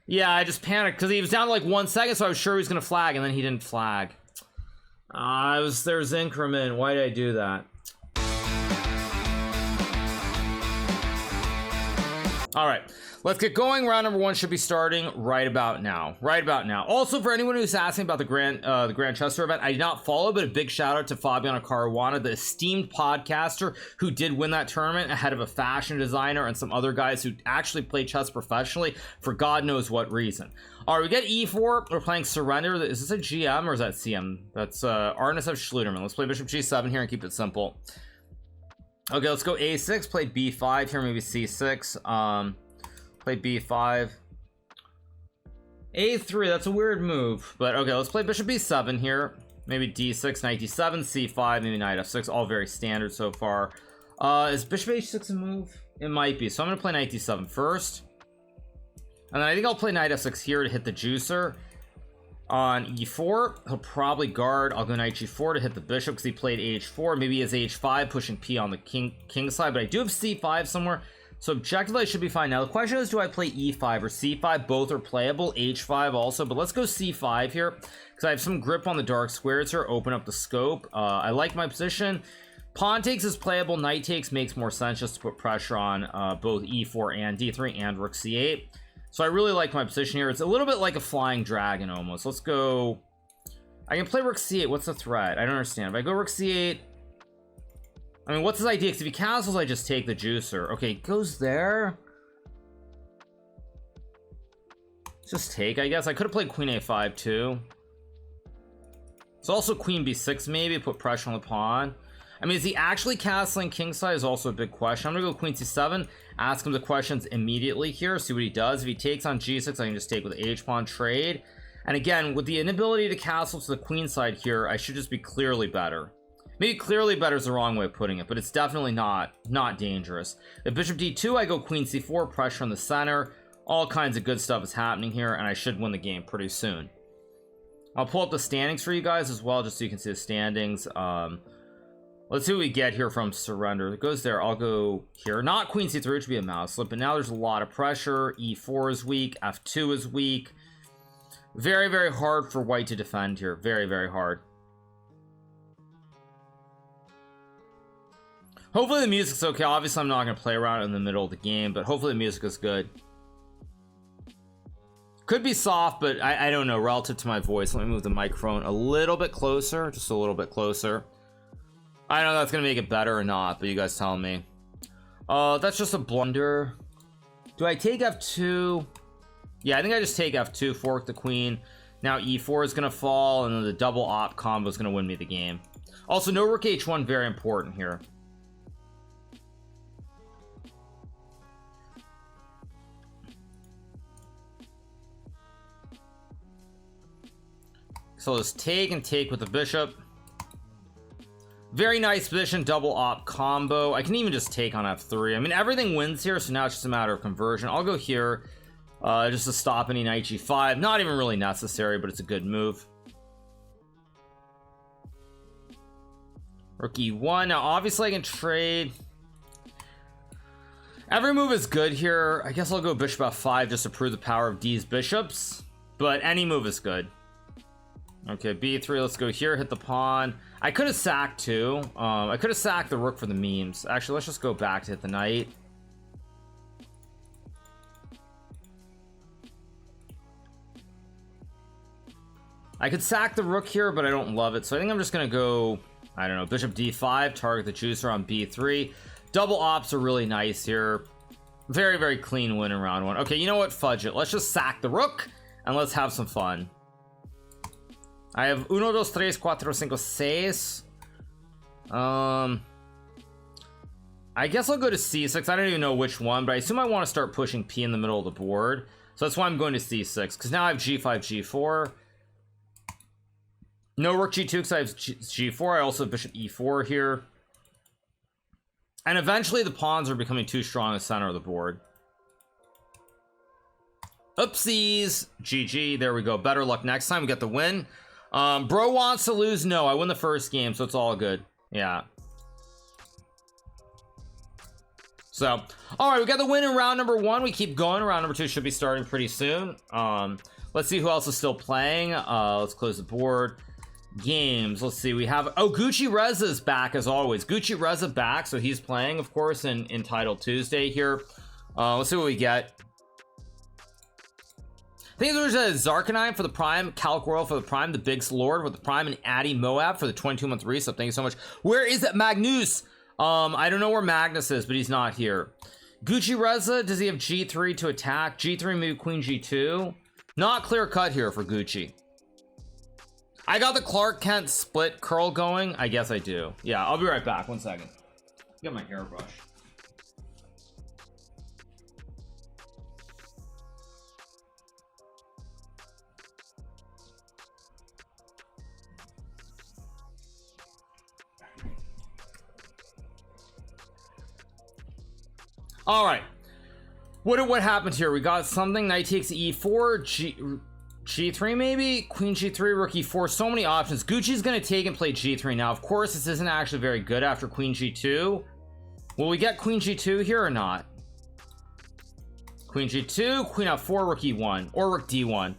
Yeah, I just panicked because he was down to like 1 second, so I was sure he was gonna flag, and then he didn't flag. There's increment. Why did I do that? All right, let's get going. Round number 1 should be starting right about now. Also, for anyone who's asking about the Grand Chester event, I did not follow, but a big shout out to Fabiano Caruana, the esteemed podcaster who did win that tournament ahead of a fashion designer and some other guys who actually play chess professionally for God knows what reason. All right, we get E4. We're playing Surrender. Is this a GM or is that CM? That's Arnesev Schluterman. Let's play Bishop G7 here and keep it simple. Okay, let's go A6, play B5 here, maybe C6, play B5, A3, that's a weird move, but okay, let's play Bishop B7 here, maybe D6, Knight D7, C5, maybe Knight F6, all very standard so far. Is Bishop H6 a move? It might be, so I'm going to play Knight D7 first, and then I think I'll play Knight F6 here to hit the juicer. On E4, he'll probably guard. I'll go Knight G4 to hit the bishop because he played H4. Maybe he has H5, pushing P on the king side, but I do have C5 somewhere, so objectively I should be fine. Now the question is, do I play E5 or C5? Both are playable. H5 also, but let's go C5 here because I have some grip on the dark squares here. Open up the scope. I like my position. Pawn takes is playable. Knight takes makes more sense just to put pressure on both E4 and D3 and Rook C8. So I really like my position here. It's a little bit like a flying dragon almost. Let's go. I can play Rook C8. What's the threat? I don't understand. If I go Rook C8, I mean, what's his idea? Because if he castles, I just take the juicer. Okay, it goes there. Just take, I guess. I could have played Queen A5 too. It's also Queen B6 maybe, put pressure on the pawn. I mean, is he actually castling kingside is also a big question. I'm gonna go Queen C7, ask him the questions immediately here, see what he does. If he takes on G6, I can just take with H-pawn trade. And again, with the inability to castle to the queen side here, I should just be clearly better. Maybe clearly better is the wrong way of putting it, but it's definitely not dangerous. If Bishop D2, I go Queen C4, pressure on the center. All kinds of good stuff is happening here, and I should win the game pretty soon. I'll pull up the standings for you guys as well, just so you can see the standings. Let's see what we get here from Surrender. It goes there. I'll go here. Not Queen C3, which would be a mouse slip, but now there's a lot of pressure. E4 is weak. F2 is weak. Very, very hard for white to defend here. Very, very hard. Hopefully the music's okay. Obviously, I'm not going to play around in the middle of the game, but hopefully the music is good. Could be soft, but I don't know. Relative to my voice, let me move the microphone a little bit closer. Just a little bit closer. I don't know if that's gonna make it better or not, but you guys tell me. That's just a blunder. Do I take F2? Yeah, I think I just take F2, fork the queen. Now E4 is gonna fall, and then the double op combo is gonna win me the game. Also, no Rook H1, very important here. So let's take and take with the bishop. Very nice position, double op combo. I can even just take on F3. I mean, everything wins here, so now it's just a matter of conversion. I'll go here just to stop any Knight G5. Not even really necessary, but it's a good move. Rook E1. Now, obviously, I can trade. Every move is good here. I guess I'll go Bishop F5 just to prove the power of D's bishops, but any move is good. Okay, B3, let's go here, hit the pawn. I could have sacked too. I could have sacked the rook for the memes. Actually, let's just go back to hit the knight. I could sack the rook here, but I don't love it. So I think I'm just gonna go, I don't know, Bishop D5, target the juicer on B3. Double ops are really nice here. Very, very clean win in round 1. Okay, you know what? Fudge it. Let's just sack the rook and let's have some fun. I have 1, 2, 3, 4, 5, 6. I guess I'll go to C6. I don't even know which one, but I assume I want to start pushing P in the middle of the board. So that's why I'm going to C6, because now I have G5, G4. No Rook G2 because I have G4. I also have Bishop E4 here. And eventually the pawns are becoming too strong in the center of the board. Oopsies. GG. There we go. Better luck next time. We get the win. Bro wants to lose. No, I win the first game, so it's all good. Yeah. So, all right, we got the win in round number 1. We keep going. Round number 2 should be starting pretty soon. Let's see who else is still playing. Let's close the board. Games. Let's see. We have Gucci Reza's back as always. Gucci Reza back, so he's playing, of course, in Title Tuesday here. Let's see what we get. I think there's a Zarkanine for the Prime, Calc Royal for the Prime, the Big Lord with the Prime, and Addy Moab for the 22-month resub. Thank you so much. Where is that Magnus? I don't know where Magnus is, but he's not here. Gucci Reza, does he have G3 to attack? G3, maybe Queen G2. Not clear cut here for Gucci. I got the Clark Kent split curl going. I guess I do. Yeah, I'll be right back. 1 second. Get my hairbrush. All right, what happened here? We got something. Knight takes E4, G3 maybe, Queen G3, Rook E4. So many options. Gucci's gonna take and play G3 now. Of course, this isn't actually very good after Queen G2. Will we get Queen G2 here or not? Queen G2, Queen F4, Rook E1, or Rook D1.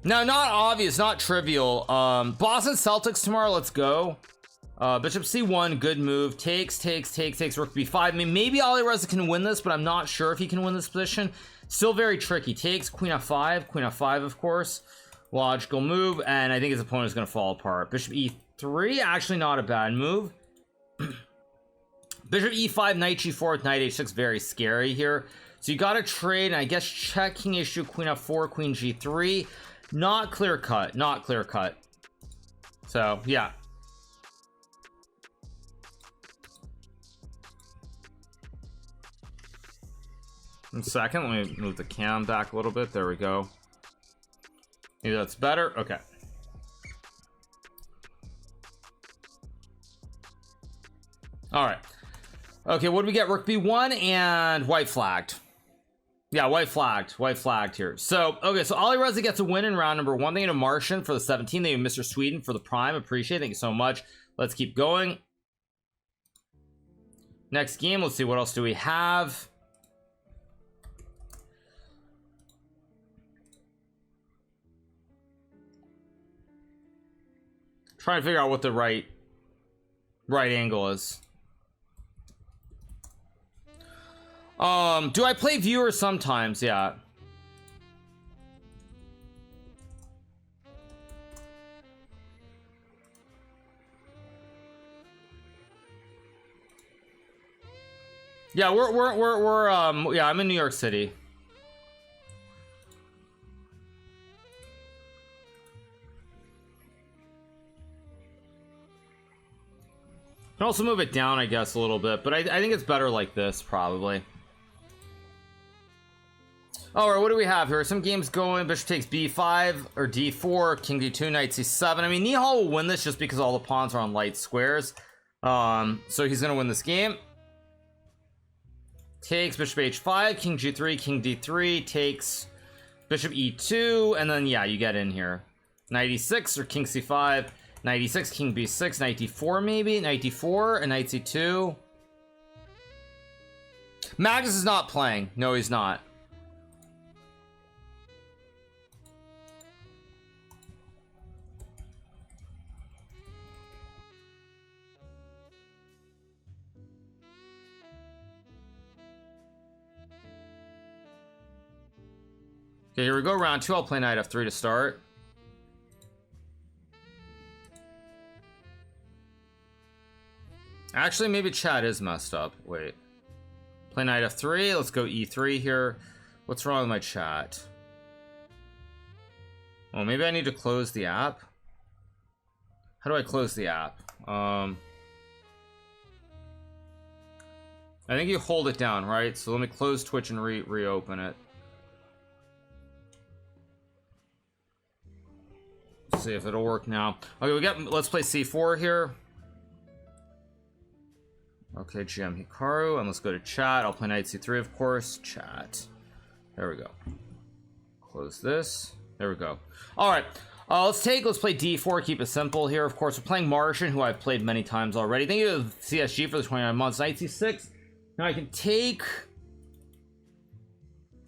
No, not obvious, not trivial. Boston Celtics tomorrow. Let's go. Bishop C1, good move. Takes, Rook B5. I mean, maybe Ali Reza can win this, but I'm not sure if he can win this position. Still very tricky. Takes, Queen F5, of course. Logical move, and I think his opponent is going to fall apart. Bishop E3, actually not a bad move. Bishop E5, Knight G4 with Knight H6, very scary here. So you got to trade, and I guess check King issue, Queen F4, Queen G3. Not clear cut. So, yeah. In a second, let me move the cam back a little bit. There we go. Maybe that's better. Okay. All right. Okay, what do we get? Rook B1 and white flagged. Yeah, white flagged here. So, okay, so Ali Reza gets a win in round number 1. Thank you to Martian for the 17. Thank you Mr. Sweden for the Prime. Appreciate it. Thank you so much. Let's keep going. Next game, let's see, what else do we have? Trying to figure out what the right angle is. Do I play viewer sometimes? Yeah. Yeah, yeah, I'm in New York City. Can also move it down, I guess, a little bit, but I think it's better like this, probably. All right, what do we have here? Some games going. Bishop takes B5 or D4, King D2, Knight C7. I mean, Nihal will win this just because all the pawns are on light squares. So he's gonna win this game. Takes Bishop H5, King G3, King D3, takes Bishop E2, and then yeah, you get in here. Knight E6 or King C5. Knight E6, King B6, Knight D4 maybe, Knight D4, and Knight C2. Magnus is not playing. No, he's not. Okay, here we go, round 2. I'll play Knight F3 to start. Actually, maybe chat is messed up. Wait. Play Knight F3. Let's go E3 here. What's wrong with my chat? Oh, maybe I need to close the app. How do I close the app? I think you hold it down, right? So let me close Twitch and reopen it. Let's see if it'll work now. Okay, let's play C4 here. Okay, GMHikaru, and let's go to chat. I'll play Knight C3, of course. Chat. There we go. Close this. There we go. All right. Let's play d4, keep it simple here. Of course, we're playing Martian, who I've played many times already. Thank you to CSG for the 29 months. Knight c6. Now I can take...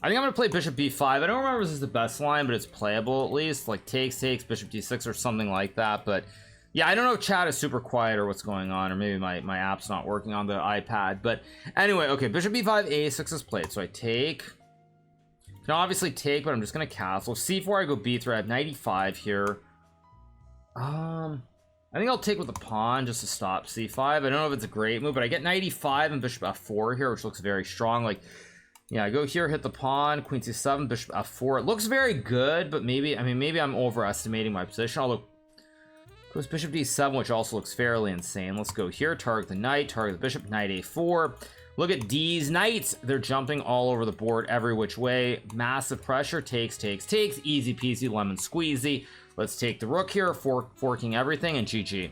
I think I'm gonna play bishop b5. I don't remember if this is the best line, but it's playable at least. Like takes, bishop d6 or something like that. But yeah, I don't know if chat is super quiet or what's going on, or maybe my app's not working on the iPad. But anyway, okay, bishop b5, a6 is played. So I take... Can obviously take, but I'm just gonna castle. c4, I go b3. I have 95 here. I think I'll take with the pawn just to stop c5. I don't know if it's a great move, but I get 95 and bishop f4 here, which looks very strong. Like, yeah, I go here, hit the pawn, queen c7, bishop f4. It looks very good, but maybe, I mean, maybe I'm overestimating my position. Although, goes bishop d7, which also looks fairly insane. Let's go here, target the knight, target the bishop, knight a4. Look at these knights. They're jumping all over the board every which way. Massive pressure. Takes. Easy peasy, lemon squeezy. Let's take the rook here, forking everything, and GG.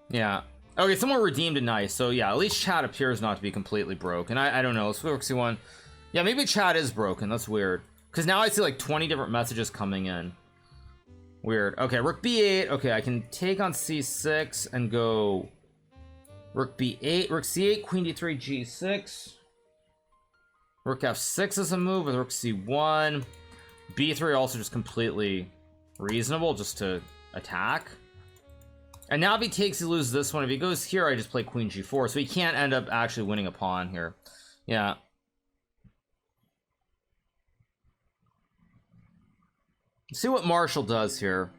Yeah. Okay, someone redeemed a knight. So yeah, at least chat appears not to be completely broken. I don't know. Let's go rook c1. Yeah, maybe chat is broken. That's weird. Because now I see like 20 different messages coming in. Weird. Okay, rook b8. Okay, I can take on c6 and go... Rook b8, rook c8, queen d3, g6. Rook f6 is a move with rook c1. b3 also just completely reasonable just to attack. And now if he takes, he loses this one. If he goes here, I just play queen g4. So he can't end up actually winning a pawn here. Yeah. Let's see what Marshall does here.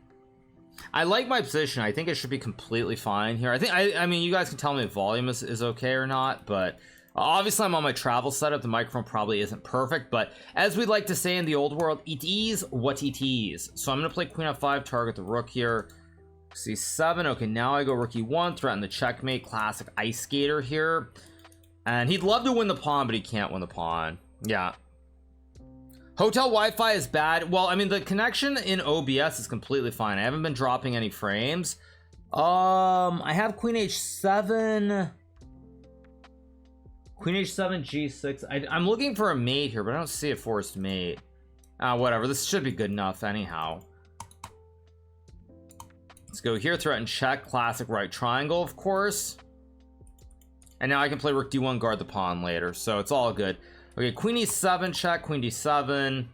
I like my position. I think it should be completely fine here. I mean, you guys can tell me if volume is okay or not, but obviously I'm on my travel setup. The microphone probably isn't perfect, but as we'd like to say in the old world, it is what it is. So I'm gonna play queen f5, target the rook here. c7. Okay, now I go rook e1, threaten the checkmate. Classic ice skater here. And he'd love to win the pawn, but he can't win the pawn. Yeah. Hotel Wi-Fi is bad. Well, I mean, the connection in OBS is completely fine. I haven't been dropping any frames. I have queen h7. Queen h7, g6. I'm looking for a mate here, but I don't see a forced mate. Whatever. This should be good enough anyhow. Let's go here. Threaten check. Classic right triangle, of course. And now I can play rook d1, guard the pawn later. So it's all good. Okay, queen e7 check, queen d7,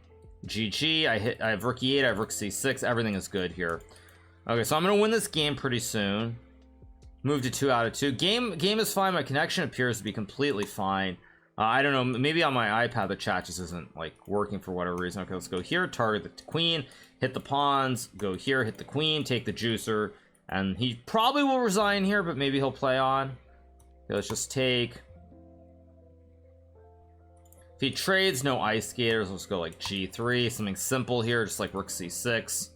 GG. I have rook e8, I have rook c6. Everything is good here. Okay, so I'm gonna win this game pretty soon. Move to 2 out of 2. Game is fine. My connection appears to be completely fine. I don't know, maybe on my iPad the chat just isn't like working for whatever reason. Okay, let's go here, target the queen, hit the pawns, go here, hit the queen, take the juicer, and he probably will resign here, but maybe he'll play on. Okay, let's just take. If he trades, no ice skaters. Let's go like g3, something simple here, just like rook c6.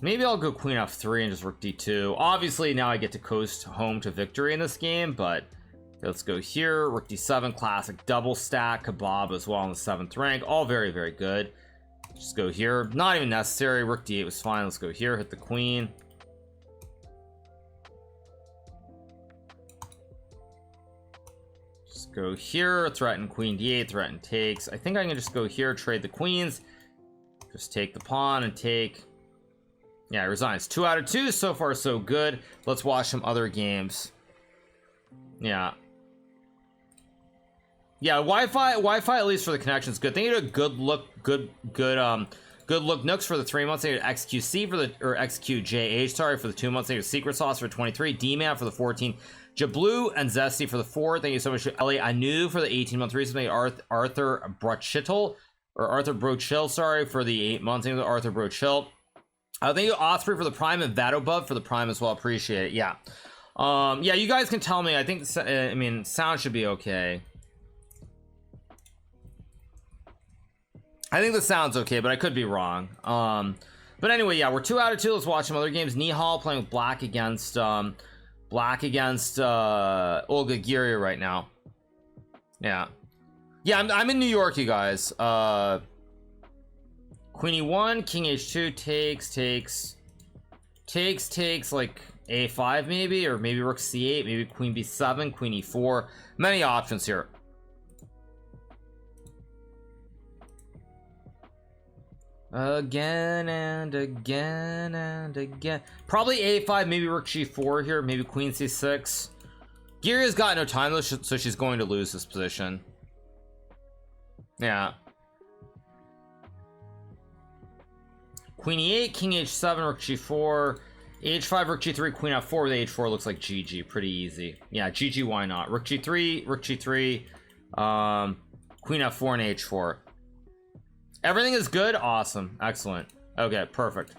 Maybe I'll go queen f3 and just rook d2. Obviously now I get to coast home to victory in this game, but let's go here, rook d7, classic double stack, kebab as well in the 7th rank. All very, very good. Just go here, not even necessary. Rook d8 was fine. Let's go here, hit the queen. Go here, threaten queen d8, threaten takes. I think I can just go here, trade the queens, just take the pawn and take. Yeah, resigns. 2 out of 2. So far so good. Let's watch some other games. Yeah, Wi-Fi at least for the connection is good. Thank you to good look Nooks for the 3 months. Thank you to XQC for the, or XQJH, sorry, for the 2 months. Thank you to Secret Sauce for 23, D-Man for the 14, Jablu and Zesty for the 4. Thank you so much to Ellie Anu for the 18-month recently. Arthur Brochill, or Arthur Brochill, sorry, for the 8 months. Thank you to Arthur Brochill. Thank you to Osprey for the Prime and Vadobub for the Prime as well. Appreciate it. Yeah. Yeah, you guys can tell me. I think, I mean, sound should be okay. I think the sound's okay, but I could be wrong. But anyway, yeah, we're 2 out of 2. Let's watch some other games. Nihal playing with black against Olga Giria right now. Yeah, I'm in New York, you guys. Queen e1, king h2, takes like a5 maybe, or maybe rook c8, maybe queen b7, queen e4. Many options here. Again and again and again. Probably a5, maybe rook g4 here, maybe queen c6. Giria's got no time though, so she's going to lose this position. Yeah. Queen e8, king h7, rook g4, h5, rook g3, queen f4 with h4 looks like GG, pretty easy. Yeah, GG, why not? Rook g3, queen f4 and h4. Everything is good, awesome, excellent. Okay, perfect.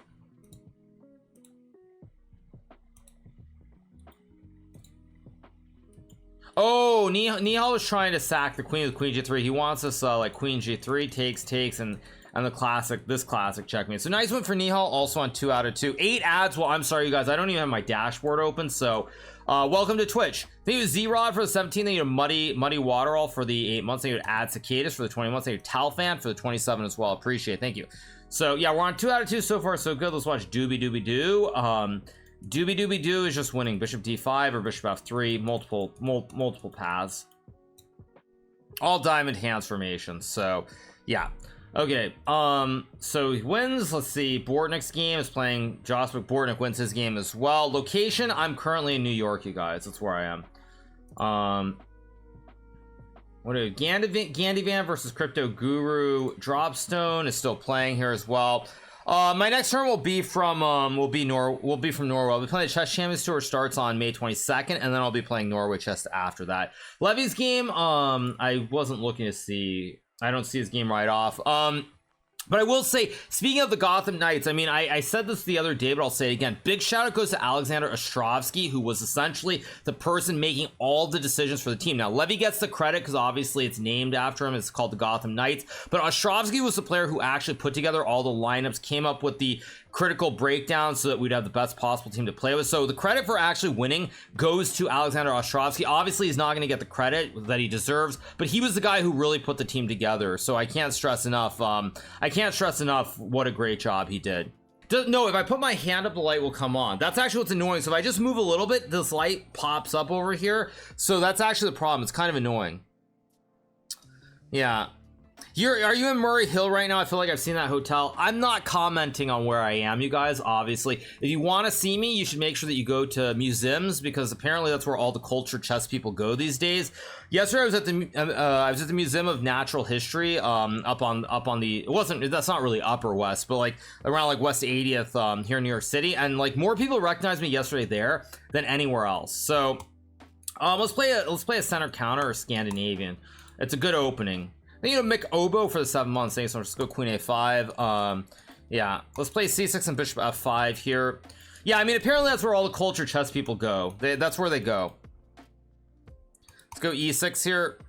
Oh, Nihal was trying to sack the queen with queen g3. He wants us like queen g3 takes and this classic checkmate. So nice one for Nihal, also on 2 out of 2. 8 ads. Well, I'm sorry you guys, I don't even have my dashboard open, so welcome to Twitch. I think it was Z-Rod for the 17, then you had Muddy Waterall for the 8 months, then you had Ad Cicadas for the 20 months, then you had Talfan for the 27 as well. Appreciate it, thank you. So yeah, we're on 2 out of 2 so far, so good. Let's watch Doobie Doobie Doo. Doobie Doobie Doo is just winning bishop d5 or bishop f3, multiple paths, all diamond hands formations. So yeah, okay, so he wins. Let's see, Bortnick's game is playing Joswick. Bortnick wins his game as well. Location, I'm currently in New York, you guys, that's where I am. What are Gandivan versus Crypto Guru. Dropstone is still playing here as well. My next turn will be from Norway. I'll be playing the Chess Champions Tour, starts on May 22nd, and then I'll be playing Norway chess after that. Levy's game, I wasn't looking to see. I don't see his game right off. But I will say, speaking of the Gotham Knights, I mean, I said this the other day, but I'll say it again. Big shout out goes to Alexander Ostrovsky, who was essentially the person making all the decisions for the team. Now, Levy gets the credit because obviously it's named after him. It's called the Gotham Knights. But Ostrovsky was the player who actually put together all the lineups, came up with the critical breakdown so that we'd have the best possible team to play with. So the credit for actually winning goes to Alexander Ostrovsky. Obviously, he's not going to get the credit that he deserves, but he was the guy who really put the team together. So I can't stress enough. What a great job he did. No, if I put my hand up, the light will come on. That's actually what's annoying. So if I just move a little bit, this light pops up over here. So that's actually the problem. It's kind of annoying. Yeah. Are you in Murray Hill right now? I feel like I've seen that hotel. I'm not commenting on where I am, you guys, obviously. If you want to see me, you should make sure that you go to museums, because apparently that's where all the cultured chess people go these days. Yesterday I was at the Museum of Natural History, up on the, that's not really Upper West, but like around like West 80th here in New York City, and like more people recognized me yesterday there than anywhere else. So let's play a center counter or Scandinavian. It's a good opening. You know, Mick Obo for the 7 months. Thanks so much. Let's go queen a5. Yeah, let's play c6 and bishop f5 here. Yeah, I mean, apparently that's where all the culture chess people go. That's where they go. Let's go e6 here.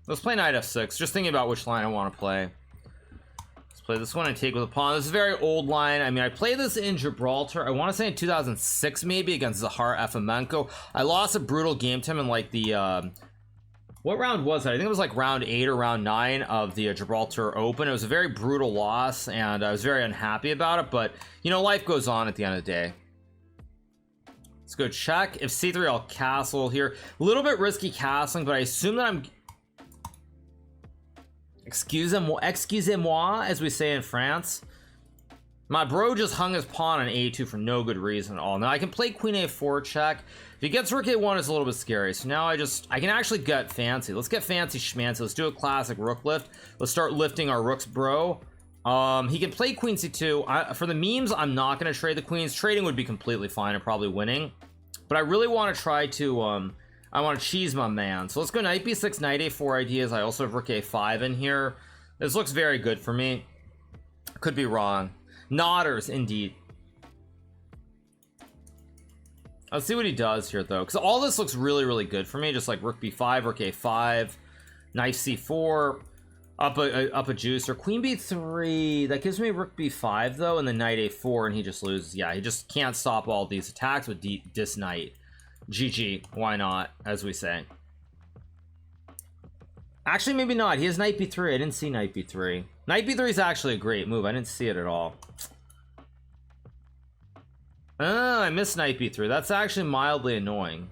Let's play knight f6. Just thinking about which line I want to play. Play this one and take with a pawn. This is a very old line. I mean, I played this in Gibraltar, I want to say in 2006 maybe, against Zahar Efemenko. I lost a brutal game to him in like the what round was it? I think it was like round 8 or round 9 of the Gibraltar Open. It was a very brutal loss and I was very unhappy about it, but you know, life goes on at the end of the day. Let's go check. If c3, I'll castle here. A little bit risky castling, but I assume that I'm excusez-moi, as we say in France. My bro just hung his pawn on a2 for no good reason at all. Now I can play queen a4 check. If he gets rook a1, it's a little bit scary. So now I can actually get fancy. Let's get fancy schmancy. Let's do a classic rook lift. Let's start lifting our rooks, bro. He can play queen c2. For the memes, I'm not going to trade the queens. Trading would be completely fine and probably winning. But I really want to try to I want to cheese my man. So let's go knight b6, knight a4 ideas. I also have rook a5 in here. This looks very good for me. Could be wrong. Nodders, indeed. Let's see what he does here, though, because all this looks really, really good for me. Just like rook b5, rook a5, knight c4, up a juicer, queen b3. That gives me rook b5, though, and then knight a4, and he just loses. Yeah, he just can't stop all these attacks with dis knight. GG, why not, as we say. Actually, maybe not. He has knight b3. I didn't see knight b3. Knight b3 is actually a great move. I didn't see it at all. I missed knight b3. That's actually mildly annoying.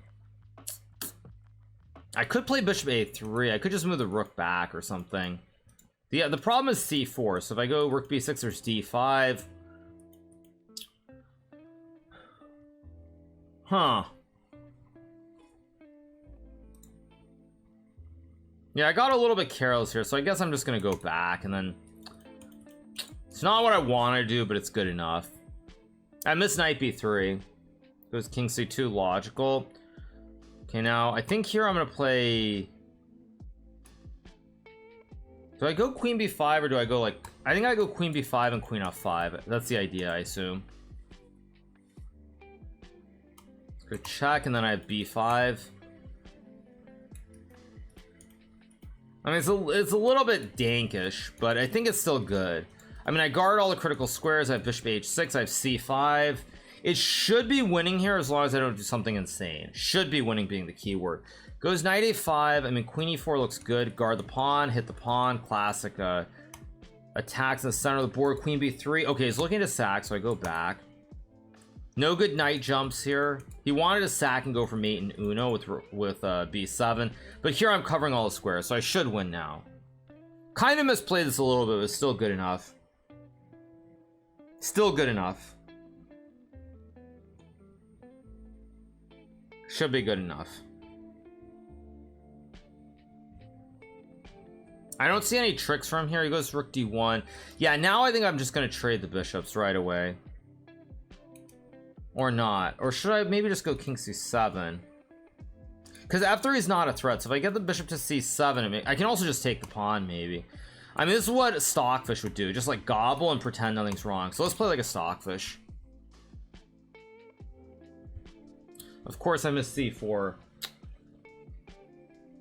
I could play bishop a3. I could just move the rook back or something. Yeah, the problem is c4. So if I go rook b6, there's d5. Huh. Yeah, I got a little bit careless here, so I guess I'm just gonna go back, and then it's not what I want to do, but it's good enough. I missed knight b3. Goes king c2, logical. Okay, now I think here I'm gonna play. Do I go queen b5 or do I go like? I think I go queen b5 and queen f5. That's the idea, I assume. Let's go check, and then I have b5. I mean, it's a little bit dankish, but I think it's still good. I mean, I guard all the critical squares. I have bishop h6. I have c5. It should be winning here as long as I don't do something insane. Should be winning being the key word. Goes knight a5. I mean, queen e4 looks good. Guard the pawn, hit the pawn. Classic attacks in the center of the board. Queen b3. Okay, he's looking to sack, so I go back. No good knight jumps here. He wanted to sack and go for mate and Uno with b7, but here I'm covering all the squares, so I should win now. Kind of misplayed this a little bit, but still good enough. Still good enough. Should be good enough. I don't see any tricks from here. He goes rook d1. Yeah, now I think I'm just going to trade the bishops right away. Or not. Or should I maybe just go king c7? Because f3 is not a threat. So if I get the bishop to c7, I can also just take the pawn, maybe. I mean, this is what a stockfish would do. Just like gobble and pretend nothing's wrong. So let's play like a stockfish. Of course I missed c4.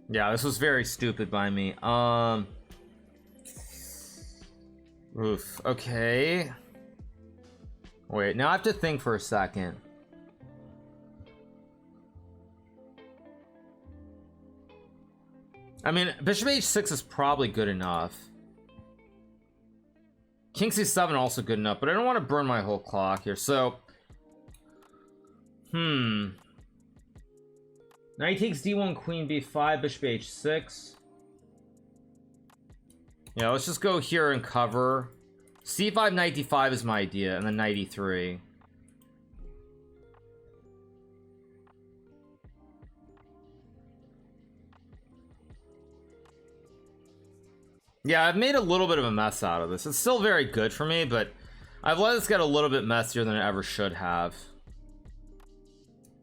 Yeah, this was very stupid by me. Oof. Okay. Wait, now I have to think for a second. I mean, bishop h6 is probably good enough. King c7 also good enough, but I don't want to burn my whole clock here. So, knight takes d1, queen b5, bishop h6. Yeah, let's just go here and cover. c5, knight d5 is my idea, and then knight e3. Yeah, I've made a little bit of a mess out of this. It's still very good for me, but I've let this get a little bit messier than it ever should have.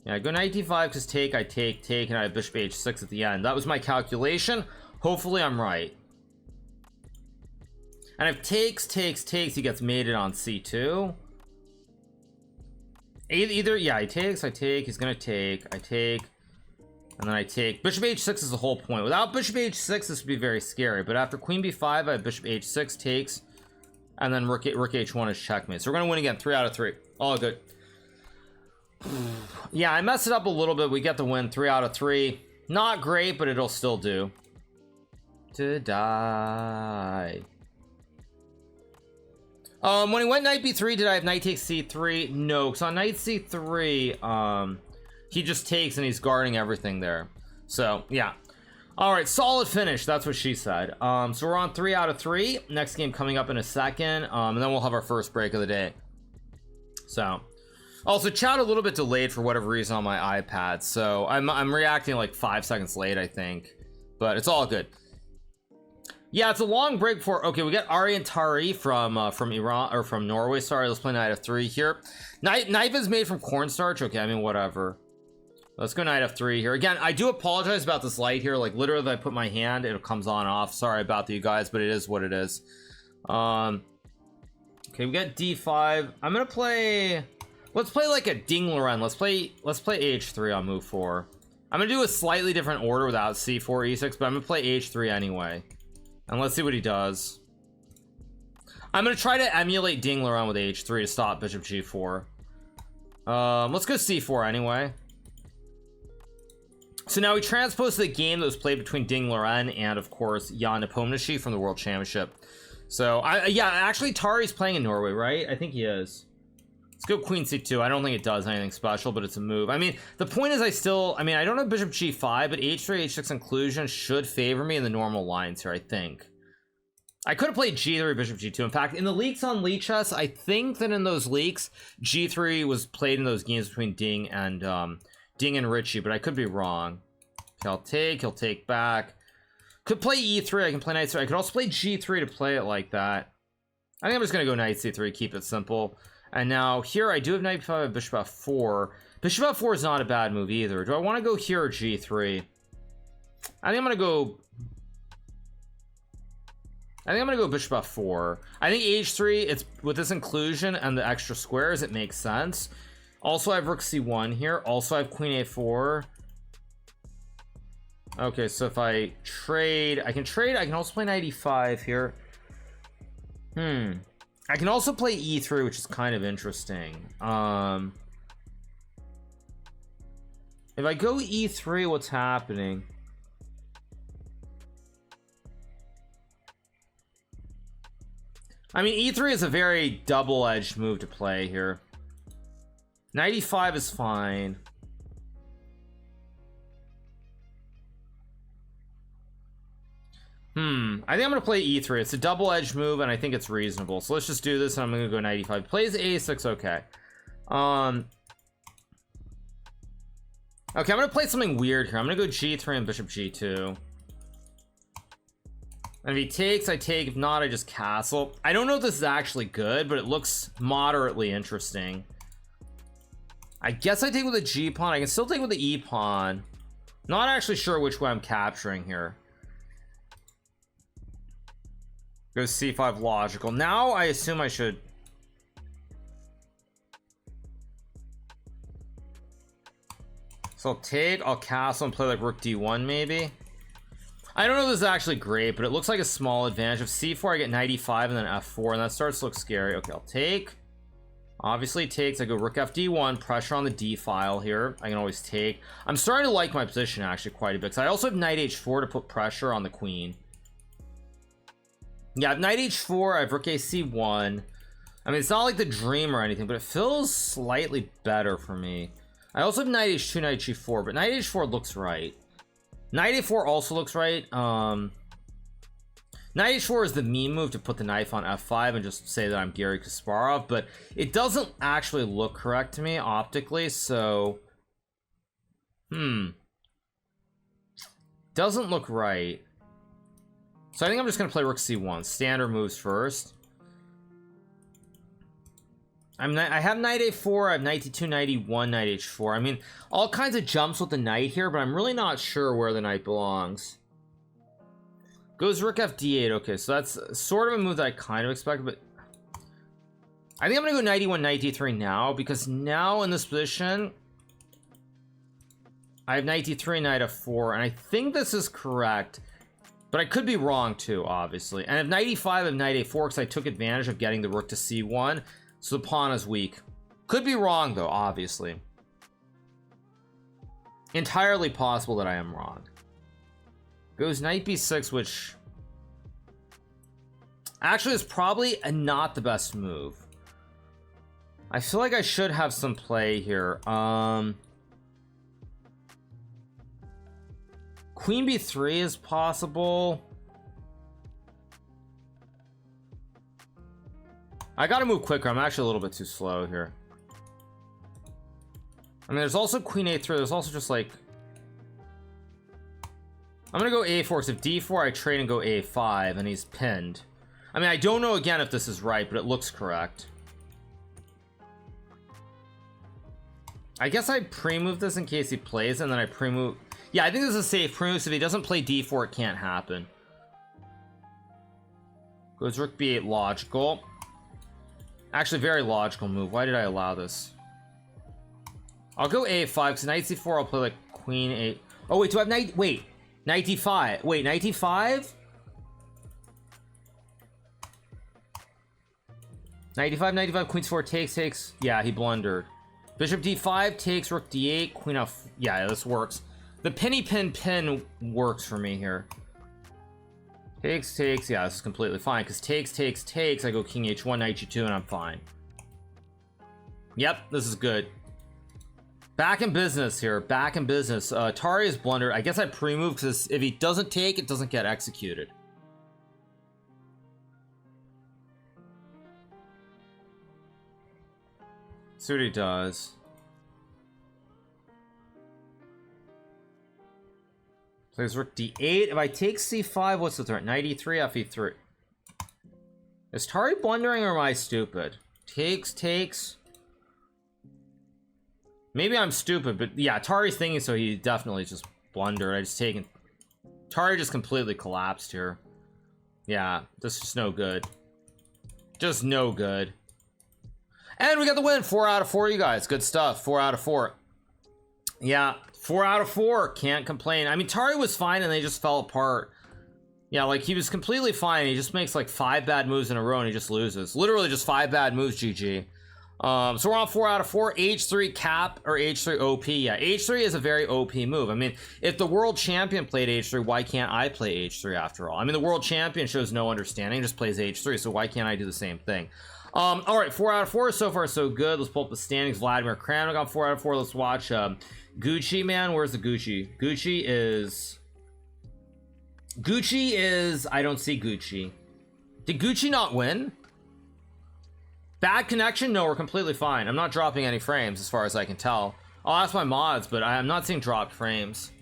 Yeah, I go knight d5 because I take, and I have bishop h6 at the end. That was my calculation. Hopefully I'm right. And if takes, he gets mated on c2. Either, yeah, he takes, I take, he's gonna take, I take, and then I take. Bishop h6 is the whole point. Without bishop h6, this would be very scary. But after queen b5, I have bishop h6 takes, and then rook h1 is checkmate. So we're gonna win again, 3 out of 3. All good. Yeah, I messed it up a little bit. We get the win, 3 out of 3. Not great, but it'll still do. To die. When he went knight b3, did I have knight takes c3? No, because on knight c3, he just takes and he's guarding everything there. So yeah, all right, solid finish. That's what she said. So we're on 3 out of 3. Next game coming up in a second, and then we'll have our first break of the day. So also chat a little bit delayed for whatever reason on my iPad, so I'm reacting like 5 seconds late, I think, but it's all good. Yeah, it's a long break before. Okay, we got Ari and Tari from Iran, or from Norway. Sorry, let's play knight f3 here. Knife is made from cornstarch. Okay, I mean, whatever. Let's go knight f3 here. Again, I do apologize about this light here. Like, literally, if I put my hand, it comes on off. Sorry about that, you guys, but it is what it is. Okay, we got d5. I'm gonna play. Let's play like a Ding Loren. Let's play h3 on move 4. I'm gonna do a slightly different order without c4, e6, but I'm gonna play h3 anyway. And let's see what he does. I'm gonna try to emulate Ding Loren with h3 to stop bishop g4. Let's go c4 anyway. So now we transpose to the game that was played between Ding Loren and, of course, Jan Nepomniachtchi from the World Championship. So yeah, actually Tari's playing in Norway, right? I think he is. Let's go queen c2. I don't think it does anything special, but it's a move. I mean, the point is I mean, I don't have bishop g5, but h3, h6 inclusion should favor me in the normal lines here, I think. I could have played g3, bishop g2. In fact, in the leaks on Lee Chess, I think that in those leaks, g3 was played in those games between Ding and Richie, but I could be wrong. Okay, he'll take back. Could play e3, I can play knight c3. I could also play g3 to play it like that. I think I'm just gonna go knight c3, keep it simple. And now here I do have knight b5, bishop f4. Bishop f4 is not a bad move either. Do I want to go here or g3? I think I'm gonna go bishop f4. I think h3, it's with this inclusion and the extra squares, it makes sense. Also, I have rook c1 here. Also, I have queen a4. Okay, so if I trade, I can also play knight e5 here. I can also play e3, which is kind of interesting. If I go e3, what's happening? I mean, e3 is a very double-edged move to play here. Knight e5 is fine. I think I'm gonna play e3. It's a double-edged move, and I think it's reasonable. So let's just do this, and I'm gonna go knight e5. Plays a6, okay. Okay, I'm gonna play something weird here. I'm gonna go g3 and bishop g2. And if he takes, I take. If not, I just castle. I don't know if this is actually good, but it looks moderately interesting. I guess I take with a g pawn. I can still take with the e pawn. Not actually sure which way I'm capturing here. Go c5 logical. Now I assume I should. So I'll take, I'll castle and play like rook d1 maybe. I don't know if this is actually great, but it looks like a small advantage. Of c4, I get knight e5 and then f4, and that starts to look scary. Okay, I'll take. Obviously it takes. I go rook f d1, pressure on the d file here. I can always take. I'm starting to like my position actually quite a bit, because I also have knight h4 to put pressure on the queen. Yeah, I have knight h4, I have rook ac1. I mean, it's not like the dream or anything, but it feels slightly better for me. I also have knight h2, knight g4, but knight h4 looks right. Knight a4 also looks right. Knight h4 is the meme move to put the knife on f5 and just say that I'm Garry Kasparov, but it doesn't actually look correct to me optically, so doesn't look right. So I think I'm just gonna play rook c1. Standard moves first. I have knight a4, I have knight d2, knight e1, knight h4. I mean, all kinds of jumps with the knight here, but I'm really not sure where the knight belongs. Goes rook f d8. Okay, so that's sort of a move that I kind of expected, but I think I'm gonna go knight e1, knight d3 now, because now in this position I have knight d3, knight f4, and I think this is correct, but I could be wrong too, obviously. And if knight e5, I have knight a4 because I took advantage of getting the rook to c1, so the pawn is weak. Could be wrong though, obviously. Entirely possible that I am wrong. Goes knight b6, which actually is probably not the best move. I feel like I should have some play here. Queen b3 is possible. I gotta move quicker. I'm actually a little bit too slow here. I mean, there's also queen a3. There's also just like, I'm gonna go a4 because if d4 I trade and go a5 and he's pinned. I mean, I don't know again if this is right, but it looks correct. I guess I pre-move this in case he plays, and then I pre-move. Yeah, I think this is a safe pre-move, so if he doesn't play d4 it can't happen. Goes rook b8, logical. Actually, very logical move. Why did I allow this? I'll go a5 because knight c4 I'll play like queen 8. Oh wait, do I have knight? Wait, knight d5. Wait, knight d5? Knight d5, knight d5, queen c4 takes. Yeah, he blundered. Bishop d5 takes, rook d8, queen f. Yeah, this works. The pin works for me here. Takes. Yeah, this is completely fine because takes. I go king h1, knight g2, and I'm fine. Yep, this is good. Back in business here. Back in business. Tari is blundered. I guess I pre-move because if he doesn't take, it doesn't get executed. See what he does. Plays rook d8. If I take c5, what's the turn? 93 fe3. Is Tari blundering or am I stupid? Takes. Maybe I'm stupid, but yeah, Tari's thinking, so he definitely just blundered. I just taken. Tari just completely collapsed here. Yeah, this is just no good. Just no good. And we got the win. 4 out of 4, you guys. Good stuff. 4 out of 4. Yeah, 4 out of 4. Can't complain. I mean, Tari was fine and they just fell apart. Yeah, like he was completely fine. He just makes like 5 bad moves in a row and he just loses. Literally just 5 bad moves, GG. So we're on 4 out of 4. H3 cap or H3 OP. Yeah, H3 is a very OP move. I mean, if the world champion played H3, why can't I play H3 after all? I mean, the world champion shows no understanding, just plays H3, so why can't I do the same thing? All right, 4 out of 4. So far, so good. Let's pull up the standings. Vladimir Kramnik got 4 out of 4. Let's watch Gucci, man. Where's the Gucci? Gucci is... I don't see Gucci. Did Gucci not win? Bad connection? No, we're completely fine. I'm not dropping any frames as far as I can tell. I'll ask my mods, but I'm not seeing dropped frames.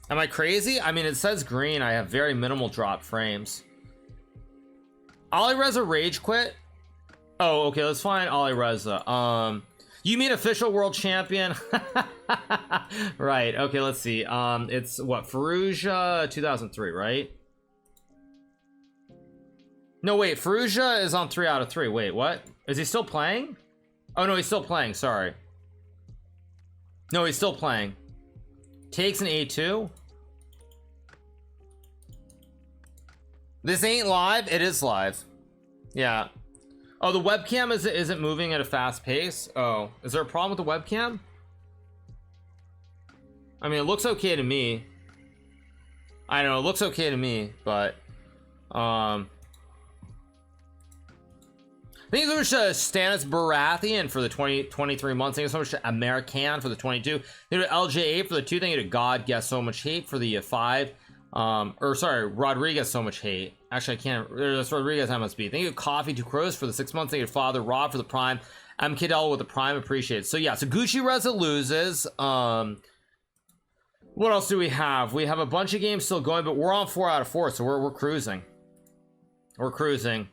Am I crazy? I mean, it says green. I have very minimal dropped frames. Alireza rage quit? Oh, okay, let's find Alireza. You mean official world champion? Right, okay, let's see. It's what, Fallujah 2003, right? No, wait, Fallujah is on 3 out of 3. Wait, what? Is he still playing? Oh, no, he's still playing, sorry. No, he's still playing. Takes an A2. This ain't live? It is live. Yeah. Oh, the webcam isn't moving at a fast pace? Oh, is there a problem with the webcam? I mean, it looks okay to me. I know, it looks okay to me, but... Thank you so much to Stanis Baratheon for the 23 months. Thank you so much to American for the 22. Thank you to LJ8 for the 2. Thank you to God Guess So Much Hate for the 5. Or sorry, Rodriguez So Much Hate. Actually, I can't. That's Rodriguez MSB. Thank you to Coffee 2 Crows for the 6 months. Thank you to Father Rob for the Prime. MKDL with the Prime. Appreciate it. So yeah, so Gucci Reza loses. What else do we have? We have a bunch of games still going, but we're on 4 out of 4, so we're cruising. We're cruising.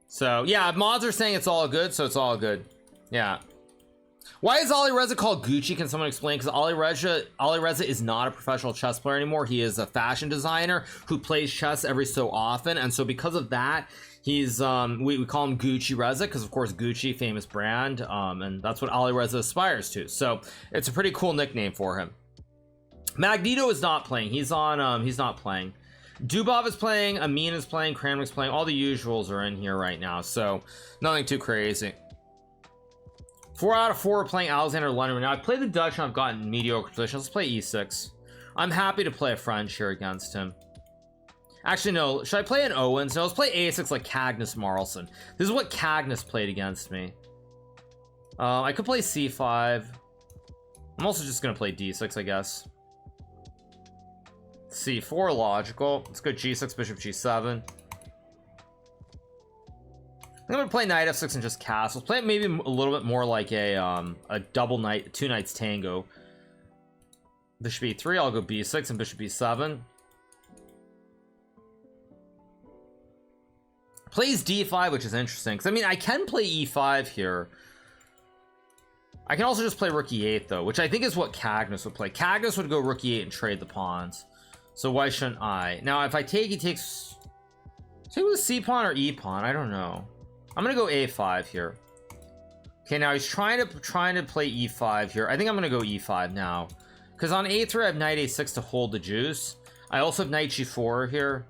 So yeah, mods are saying it's all good, so it's all good. Yeah. Why is Alireza called Gucci? Can someone explain? Because Alireza is not a professional chess player anymore. He is a fashion designer who plays chess every so often, and so because of that, he's we call him Gucci Reza because of course Gucci, famous brand, and that's what Alireza aspires to. So it's a pretty cool nickname for him. Magneto is not playing. He's on. He's not playing. Dubov is playing. Amin is playing. Kramnik's playing. All the usuals are in here right now, so nothing too crazy. 4 out of 4 playing Alexander London. Now, I've played the Dutch and I've gotten mediocre positions. Let's play e6. I'm happy to play a French here against him. Actually, no. Should I play an Owens? No, let's play a6 like Cagnus Marlson. This is what Cagnus played against me. I could play c5. I'm also just going to play d6, I guess. c4, logical. Let's go g6, bishop g7. I'm gonna play knight f6 and just castles. Play it maybe a little bit more like a double knight, 2 knights tango. Bishop e3, I'll go b6 and bishop e7. Plays d5, which is interesting, because I mean I can play e5 here. I can also just play rook e8 though, which I think is what Cagnus would play. Cagnus would go rook e8 and trade the pawns. So why shouldn't I? Now if I take, he takes... Take with a c pawn or e pawn, I don't know. I'm gonna go a5 here. Okay, now he's trying to play e5 here. I think I'm gonna go e5 now, because on a3 I have knight a6 to hold the juice. I also have knight g4 here.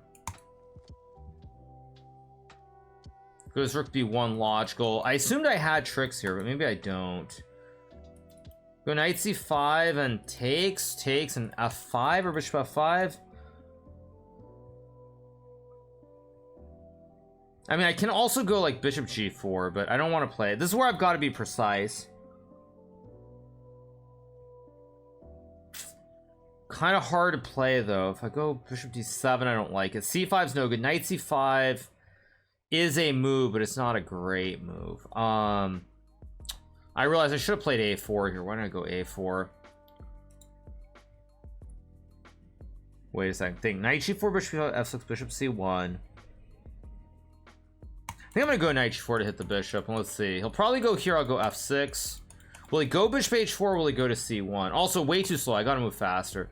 Goes rook b1, logical. I assumed I had tricks here, but maybe I don't. Go knight c5 and takes and f5 or bishop f5. I mean, I can also go like bishop g4, but I don't want to play it. This is where I've got to be precise. Kind of hard to play though. If I go bishop d7, I don't like it. c5 is no good. Knight c5 is a move, but it's not a great move. I realize I should have played a4 here. Why don't I go a4? Wait a second. Think knight g4, bishop f6, bishop c1. I think I'm gonna go knight g4 to hit the bishop, and let's see. He'll probably go here. I'll go f6. Will he go bishop h4? Will he go to c1? Also, way too slow. I gotta move faster.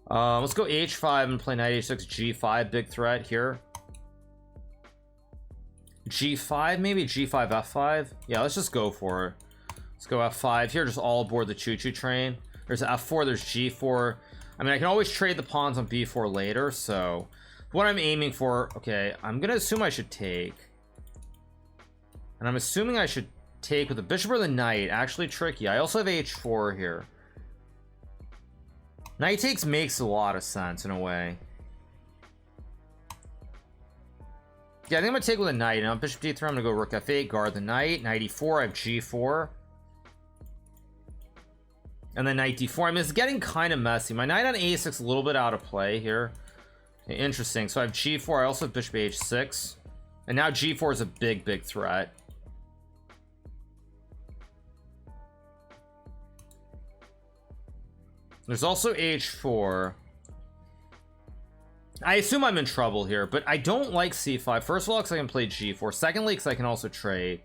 Let's go h5 and play knight h6, g5. Big threat here. g5, maybe g5, f5. Yeah, let's just go for it. Let's go f5 here. Just all aboard the choo-choo train. There's f4. There's g4. I mean, I can always trade the pawns on b4 later. So, what I'm aiming for. Okay, I'm gonna assume I should take. And I'm assuming I should take with the bishop or the knight. Actually tricky. I also have h4 here. Knight takes makes a lot of sense in a way. Yeah, I think I'm gonna take with a knight. And on bishop d3, I'm gonna go rook f8, guard the knight. Knight e4, I have g4. And then knight d4. I mean, it's getting kind of messy. My knight on a6 a little bit out of play here. Okay, interesting. So I have g4. I also have bishop h6. And now g4 is a big threat. There's also h4. I assume I'm in trouble here, but I don't like c5. First of all, because I can play g4. Secondly, because I can also trade.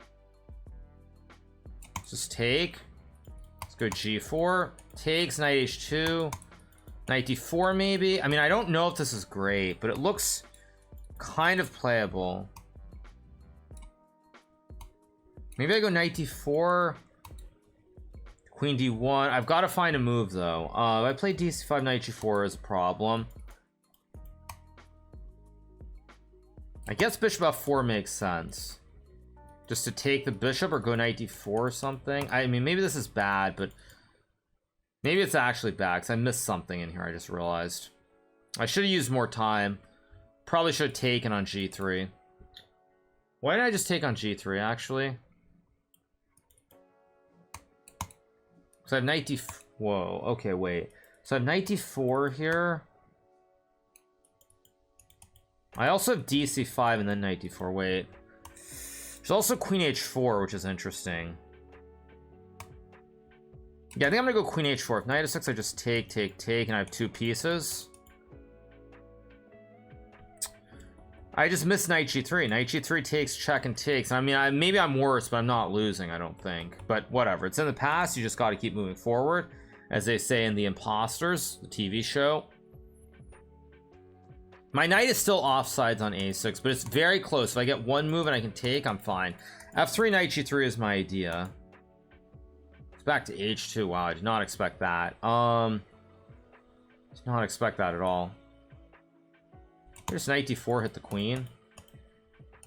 Let's just take. Let's go g4. Takes, knight h2. Knight d4 maybe. I mean, I don't know if this is great, but it looks kind of playable. Maybe I go knight d4. Queen d1. I've got to find a move though. If I play d5, knight g4 is a problem. I guess bishop f4 makes sense. Just to take the bishop or go knight d4 or something. I mean, maybe this is bad, but maybe it's actually bad because I missed something in here. I just realized. I should have used more time. Probably should have taken on g3. Why didn't I just take on g3 actually? So I have knight d. Whoa. Okay, wait. So I have knight d4 here. I also have dc5 and then knight d4. Wait. There's also queen h4, which is interesting. Yeah, I think I'm gonna go queen h4. If knight h6, I just take, and I have two pieces. I just missed knight g3. Knight g3 takes, check, and takes. I mean, maybe I'm worse, but I'm not losing, I don't think. But whatever. It's in the past. You just got to keep moving forward. As they say in The Imposters, the TV show. My knight is still offsides on a6, but it's very close. If I get one move and I can take, I'm fine. f3, knight g3 is my idea. It's back to h2. Wow, I did not expect that. Did not expect that at all. Here's knight d4, hit the queen.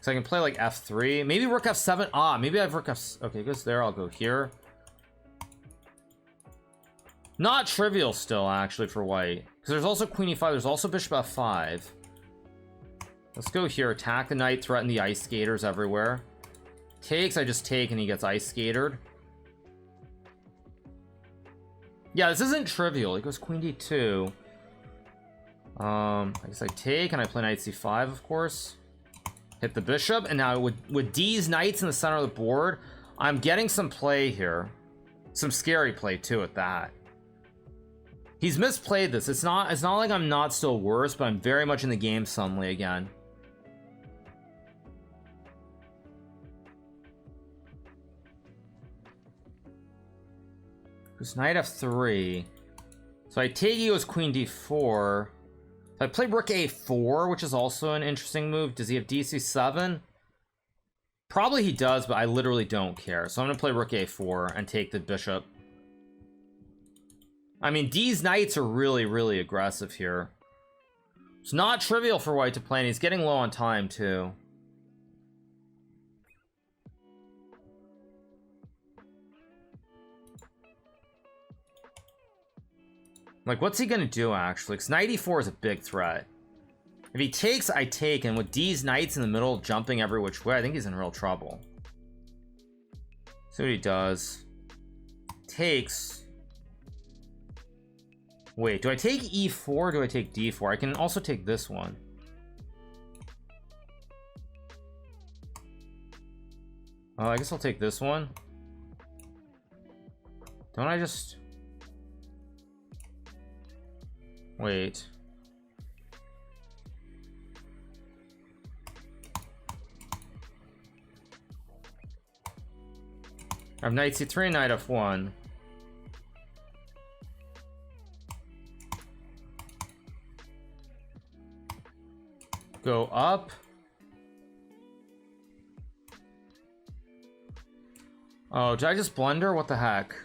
So I can play like f3. Maybe rook f7. Ah, maybe I have rook f... Okay, it goes there. I'll go here. Not trivial still, actually, for white. Because there's also queen e5. There's also bishop f5. Let's go here. Attack the knight. Threaten the ice skaters everywhere. Takes. I just take and he gets ice skatered. Yeah, this isn't trivial. He goes queen d2. I guess I take and I play knight c5, of course. Hit the bishop, and now with D's knights in the center of the board, I'm getting some play here. Some scary play too at that. He's misplayed this. It's not like I'm not still worse, but I'm very much in the game suddenly again. Because knight f3. So I take, he goes queen d4. If I play rook a4, which is also an interesting move, does he have dc7? Probably he does, but I literally don't care. So I'm going to play rook a4 and take the bishop. I mean, D's knights are really aggressive here. It's not trivial for white to play, and he's getting low on time, too. Like, what's he gonna do, actually? Because knight e4 is a big threat. If he takes, I take, and with D's knights in the middle jumping every which way, I think he's in real trouble. See what he does. Takes. Wait, do I take E4 or do I take D4? I can also take this one. Oh, I guess I'll take this one. Don't I just... Wait. I have knight c3, knight f1. Go up. Oh, did I just blunder? What the heck?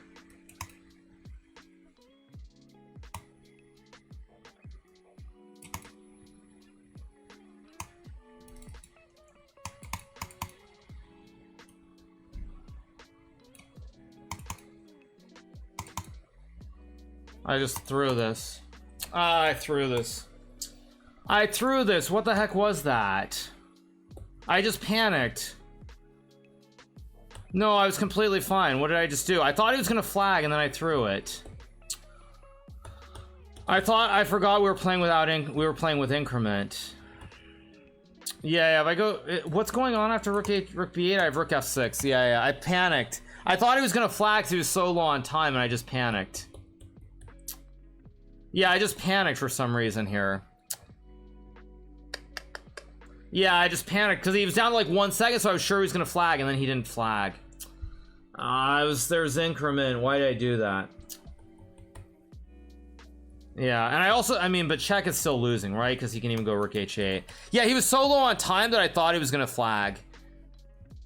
I just threw this. I threw this. I threw this. What the heck was that? I just panicked. No, I was completely fine. What did I just do? I thought he was gonna flag and then I threw it. I forgot we were playing with increment. Yeah, if I go, what's going on after rook b8? I have rook f6. Yeah, I panicked. I thought he was gonna flag because he was so low on time and I just panicked. Yeah, I just panicked for some reason here. Yeah, I just panicked because he was down to like 1 second, so I was sure he was gonna flag, and then he didn't flag. There's increment. Why did I do that? Yeah, and I mean, but check is still losing, right? Because he can even go rook h8. Yeah, he was so low on time that I thought he was gonna flag.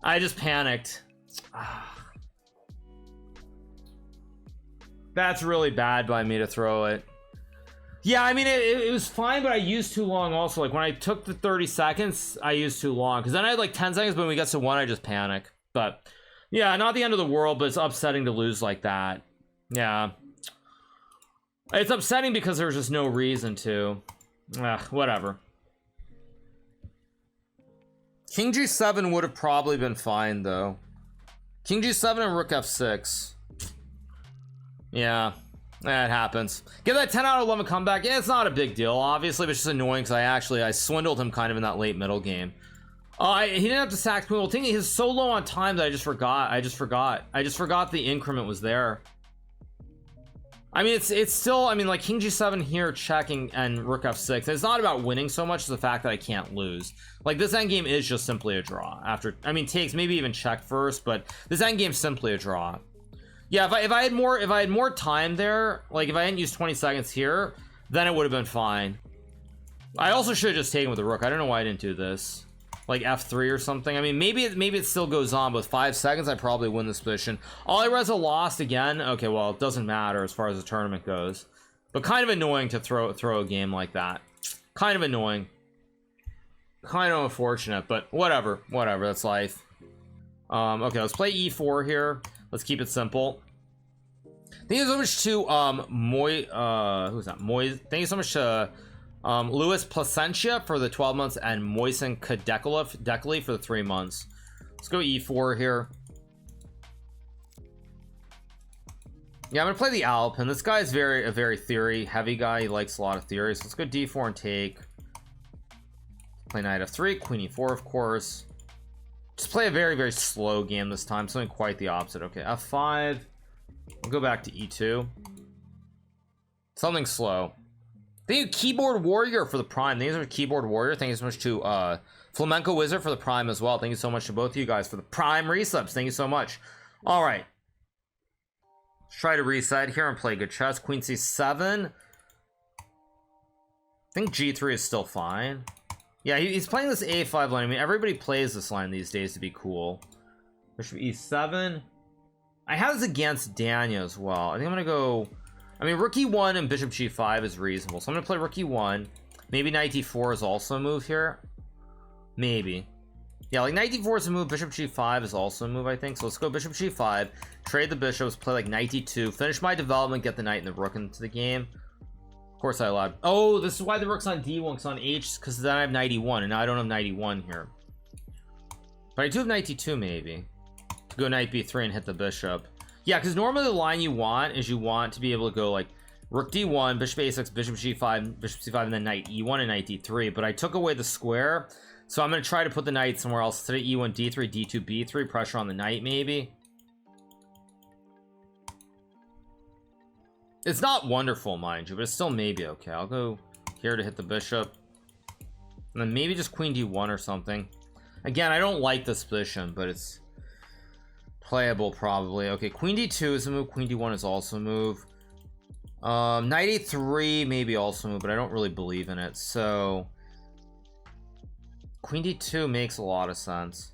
I just panicked. That's really bad by me to throw it. Yeah, I mean, it was fine, but I used too long also. Like, when I took the 30 seconds, I used too long. Because then I had, like, 10 seconds, but when we got to 1, I just panic. But, yeah, not the end of the world, but it's upsetting to lose like that. Yeah. It's upsetting because there's just no reason to. Whatever. King g7 would have probably been fine, though. King g7 and rook f6. Yeah. That happens. Give that 10 out of 11 comeback. Yeah, it's not a big deal, obviously, but it's just annoying because I swindled him kind of in that late middle game. He didn't have to sack Queen. Well, thinking he's so low on time that I just forgot the increment was there. I mean, it's still, I mean, like King g7 here checking and rook f6. It's not about winning so much as the fact that I can't lose. Like, this endgame is just simply a draw. After, I mean, takes maybe even check first, but this endgame's simply a draw. Yeah, if I had more time there, like if I hadn't used 20 seconds here, then it would have been fine. I also should have just taken with the rook. I don't know why I didn't do this. Like f3 or something. I mean, maybe it still goes on, but with 5 seconds, I probably win this position. Alireza lost again. Okay, well, it doesn't matter as far as the tournament goes. But kind of annoying to throw a game like that. Kind of annoying. Kind of unfortunate, but whatever. Whatever, that's life. Okay, let's play e4 here. Let's keep it simple. Thank you so much to who's that? Thank you so much to Louis Placentia for the 12 months and Moisen Kadekali for the 3 months. Let's go e4 here. Yeah, I'm gonna play the Alpin. This guy is a very theory heavy guy. He likes a lot of theories. So let's go d4 and take. Play knight f3, queen e4, of course. Just play a very slow game this time, something quite the opposite. Okay, f5. We'll go back to e2. Something slow. Thank you, Keyboard Warrior, for the prime. Thank you so much, Keyboard Warrior. Thank you so much to Flamenco Wizard for the prime as well. Thank you so much to both of you guys for the prime resubs. Thank you so much. All right. Let's try to reset here and play good chess. Queen c7. I think g3 is still fine. Yeah, he's playing this a5 line. I mean, everybody plays this line these days to be cool. Bishop e7. I have this against Daniel as well. I think I'm gonna go. I mean, rook e1 and bishop g5 is reasonable, so I'm gonna play rook e1. Maybe knight d4 is also a move here. Maybe. Yeah, like knight d4 is a move. Bishop g5 is also a move, I think. So let's go bishop g5. Trade the bishops. Play like knight d2. Finish my development. Get the knight and the rook into the game. course I allowed. Oh, this is why the rook's on d1, because on h, because then I have knight e1, and now I don't have knight e1 here. But I do have knight d2 maybe to go knight b3 and hit the bishop. Yeah, because normally the line you want is you want to be able to go like rook d1, bishop a6, bishop g5, bishop c5, and then knight e1 and knight d3. But I took away the square, so I'm going to try to put the knight somewhere else. Instead of e1 d3, d2 b3, pressure on the knight maybe. It's not wonderful, mind you, but it's still maybe okay. I'll go here to hit the bishop, and then maybe just queen d1 or something. Again, I don't like this position, but it's playable probably. Okay, queen d2 is a move, queen d1 is also a move. Knight e3 maybe also a move, but I don't really believe in it. So queen d2 makes a lot of sense.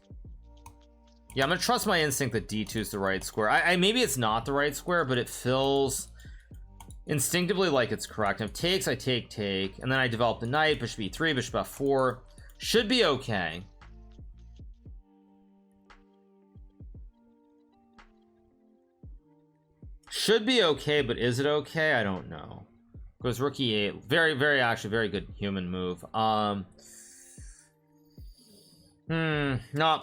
Yeah, I'm gonna trust my instinct that d2 is the right square. I maybe it's not the right square, but it feels instinctively like it's correct. If takes, I take, and then I develop the knight, bishop e3, bishop f4. Should be okay. Should be okay, but is it okay? I don't know. Goes rook e8. Very actually very good human move. Not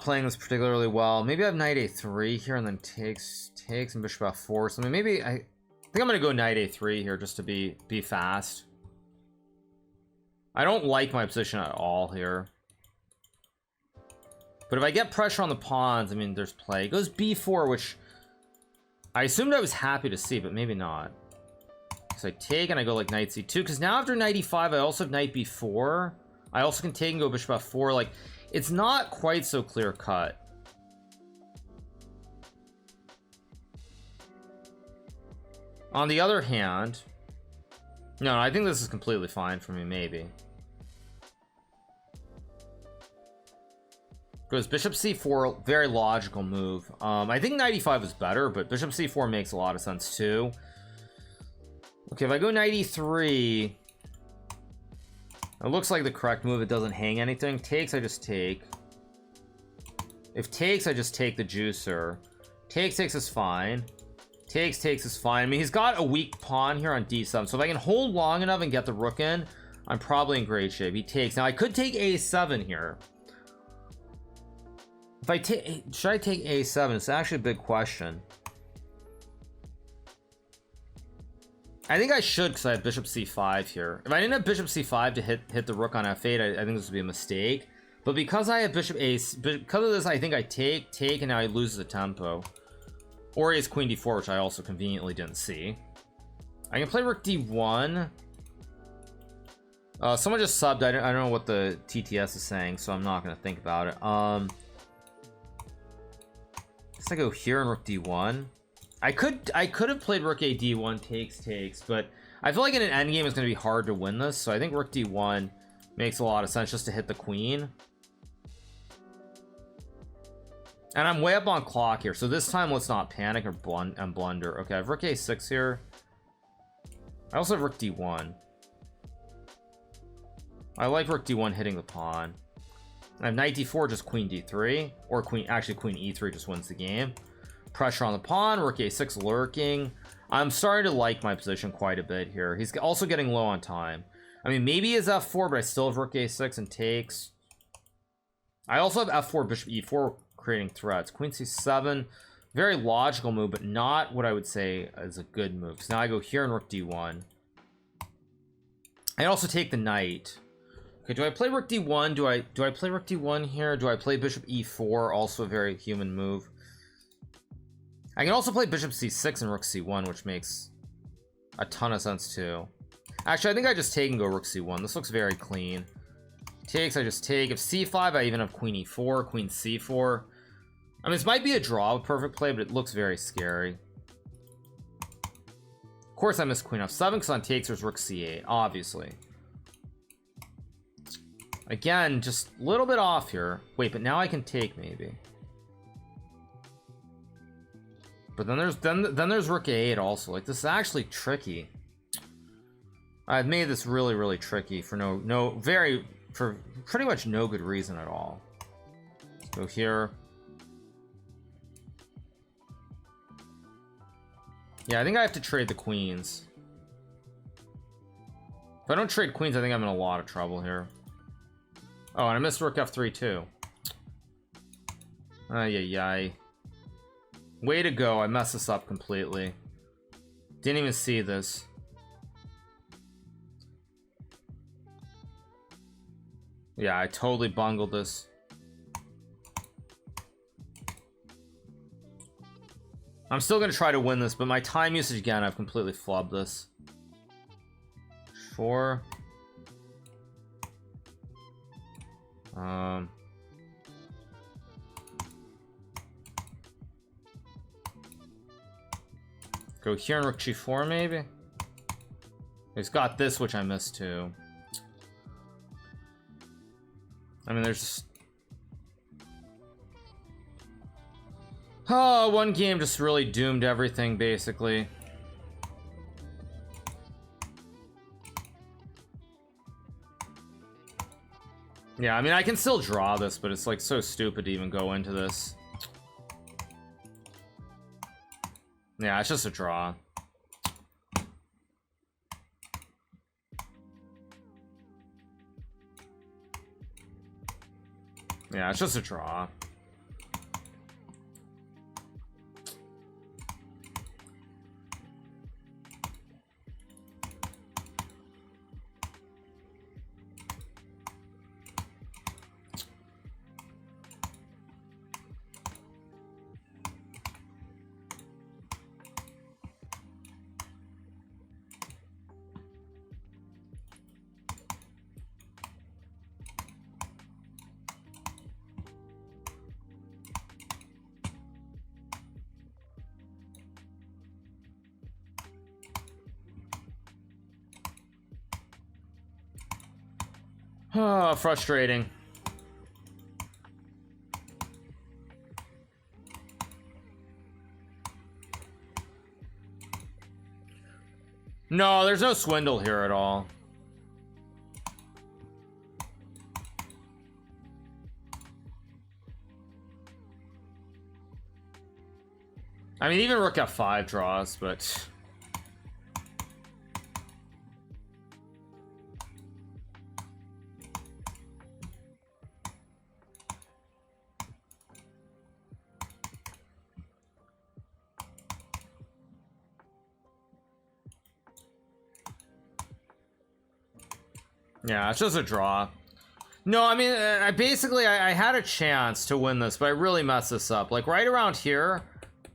playing this particularly well. Maybe I have knight a3 here and then takes and bishop f4. So maybe I think I'm gonna go knight a3 here just to be fast. I don't like my position at all here, but if I get pressure on the pawns, I mean, there's play. It goes b4, which I assumed I was happy to see, but maybe not. So I take and I go like knight c2, because now after knight e5 I also have knight b4. I also can take and go bishop f4. Like, it's not quite so clear cut. On the other hand, no, I think this is completely fine for me. Maybe goes bishop c4, very logical move. I think knight e5 is better, but bishop c4 makes a lot of sense too. Okay, if I go knight e3, it looks like the correct move. It doesn't hang anything. Takes, I just take. If takes, I just take the juicer. Takes is fine. Takes is fine. I mean, he's got a weak pawn here on d7, so if I can hold long enough and get the rook in, I'm probably in great shape. He takes. Now I could take a7 here. If I take, should I take a7? It's actually a big question. I think I should, because I have bishop c5 here. If I didn't have bishop c5 to hit the rook on f8, I think this would be a mistake. But because I have bishop a, because of this, I think I take, and now he loses the tempo. Or he has queen d4, which I also conveniently didn't see. I can play rook d1. Someone just subbed. I don't know what the TTS is saying, so I'm not going to think about it. Guess I go here and rook d1. I could have played rook a d1 takes, but I feel like in an endgame it's going to be hard to win this, so I think rook d1 makes a lot of sense just to hit the queen. And I'm way up on clock here, so this time let's not panic or blunder. Okay, I have rook a6 here. I also have rook d1. I like rook d1 hitting the pawn. I have knight d4, just queen d3, or queen e3 just wins the game. Pressure on the pawn, rook a6 lurking. I'm starting to like my position quite a bit here. He's also getting low on time. I mean, maybe he has f4, but I still have rook a6 and takes. I also have f4, bishop e4 creating threats. Queen c7, very logical move, but not what I would say is a good move. So now I go here and rook d1. I also take the knight. Okay, do I play rook d1? Do I play rook d1 here? Do I play bishop e4? Also a very human move. I can also play bishop c6 and rook c1, which makes a ton of sense too. Actually, I think I just take and go rook c1. This looks very clean. Takes, I just take. If c5, I even have queen e4, queen c4. I mean, this might be a draw with perfect play, but it looks very scary. Of course, I missed queen f7 because on takes there's rook c8, obviously. Again, just a little bit off here. Wait, but now I can take maybe. But then there's rook a8 also. Like, this is actually tricky. I've made this really tricky for for pretty much no good reason at all. Let's go here. Yeah, I think I have to trade the queens. If I don't trade queens, I think I'm in a lot of trouble here. Oh, and I missed rook f3 too. Ay. Way to go. I messed this up completely. Didn't even see this. Yeah, I totally bungled this. I'm still gonna try to win this, but my time usage again, I've completely flubbed this. 4. Go here and rook g4 maybe. He's got this, which I missed too. I mean, there's one game just really doomed everything basically. Yeah, I mean, I can still draw this, but it's like so stupid to even go into this. Yeah, it's just a draw. Yeah, it's just a draw. Oh, frustrating. No, there's no swindle here at all. I mean, even rook f5 draws, but yeah, it's just a draw. No, I mean, I had a chance to win this, but I really messed this up. Like right around here,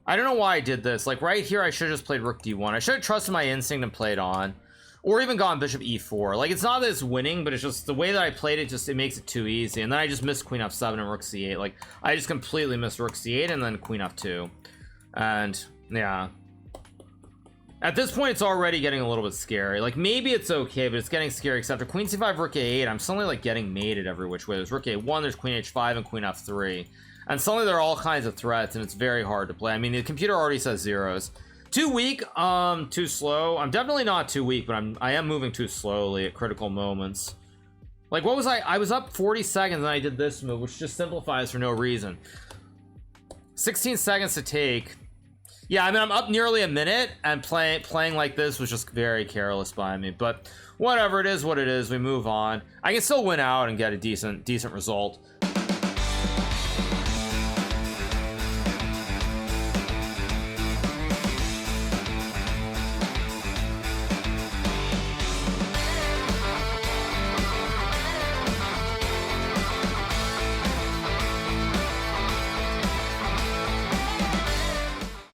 I don't know why I did this. Like right here, I should have just played rook d1. I should have trusted my instinct and played on, or even gone bishop e4. Like it's not that it's winning, but it's just the way that I played it. Just it makes it too easy. And then I just missed queen f7 and rook c8. Like I just completely missed rook c8 and then queen f2. And yeah. At this point, it's already getting a little bit scary. Like, maybe it's okay, but it's getting scary, except for queen c5, rook a8, I'm suddenly, like, getting mated every which way. There's rook a1, there's queen h5, and queen f3. And suddenly there are all kinds of threats, and it's very hard to play. I mean, the computer already says zeros. Too weak, too slow. I'm definitely not too weak, but I am moving too slowly at critical moments. Like, what was I was up 40 seconds, and I did this move, which just simplifies for no reason. 16 seconds to take. Yeah, I mean, I'm up nearly a minute, and playing like this was just very careless by me. But whatever, it is what it is. We move on. I can still win out and get a decent result.